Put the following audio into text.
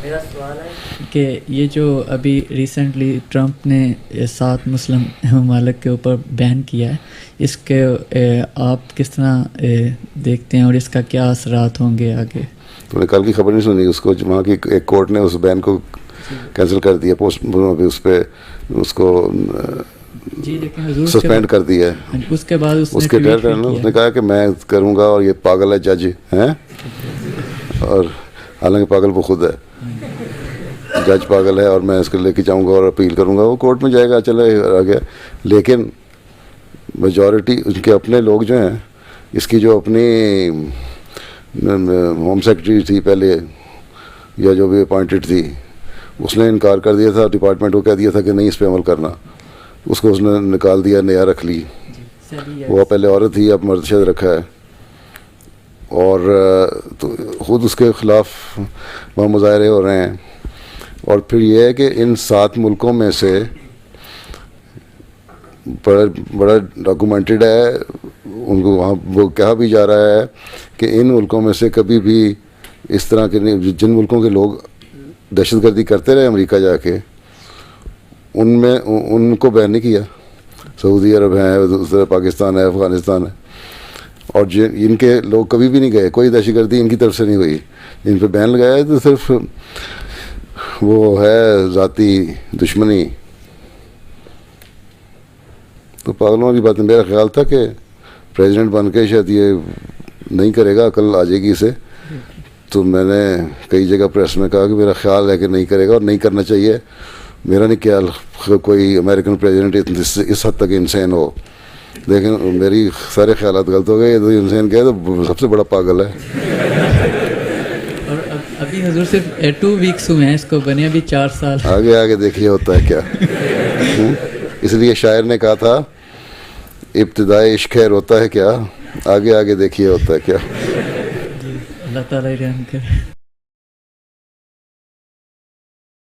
मेरा सवाल है कि ये जो अभी रिसेंटली ट्रंप ने 7 मुस्लिम ममालिक के ऊपर बैन किया है, इसके आप किस तरह देखते हैं और इसका क्या असरात होंगे आगे? तुमने कल की खबर नहीं सुनी? उसको वहाँ की एक कोर्ट ने उस बैन को कैंसिल कर दिया, पोस्ट उस पर उसको जी, लेकिन हुजूर सस्पेंड कर दिया है। उसके बाद उसके ट्वीट करना उसने कहा कि मैं करूँगा और ये पागल है जज हैं, और हालांकि पागल वो खुद है, जज पागल है और मैं इसको लेके जाऊंगा और अपील करूंगा, वो कोर्ट में जाएगा, चले आ गया। लेकिन मेजॉरिटी उनके अपने लोग जो हैं, इसकी जो अपनी होम सेक्रेटरी थी पहले या जो भी अपॉइंटेड थी, उसने इनकार कर दिया था, डिपार्टमेंट को कह दिया था कि नहीं इस पर अमल करना, उसको उसने निकाल दिया, नया रख ली। वो पहले औरत थी, अब मर्द शायद रखा है, और तो ख़ुद उसके ख़िलाफ़ वहाँ मुजाहरे हो रहे हैं। और फिर यह है कि इन 7 मुल्कों में से बड़ा डॉक्यूमेंटेड है, उनको वहाँ वो कहा भी जा रहा है कि इन मुल्कों में से कभी भी इस तरह के नहीं, जिन मुल्कों के लोग दहशतगर्दी करते रहे अमेरिका जाके, उनमें उनको बैन नहीं किया। सऊदी अरब है, दूसरा पाकिस्तान है, अफ़गानिस्तान है, और इनके लोग कभी भी नहीं गए, कोई दहशतगर्दी इनकी तरफ से नहीं हुई। इन पर बैन लगाया है तो सिर्फ वो है ज़ाती दुश्मनी। तो पागलों की बात है। मेरा ख्याल था कि प्रेसिडेंट बन के शायद ये नहीं करेगा, अकल आ जाएगी इसे, तो मैंने कई जगह प्रेस में कहा कि मेरा ख्याल है कि नहीं करेगा और नहीं करना चाहिए। मेरा नहीं ख्याल कोई अमेरिकन प्रेसिडेंट इस हद तक इंसान हो, लेकिन मेरी सारे ख्यालात गलत हो गए। तो इंसान क्या है, तो सबसे बड़ा पागल है। और अभी हजूर सिर्फ 2 वीक्स हुए हैं इसको बने, अभी 4 साल। आगे आगे देखिए होता है क्या। इसलिए शायर ने कहा था, इब्तिदाए इश्क खैर होता है क्या, आगे आगे देखिए होता है क्या। अल्लाह ताला रहम करे।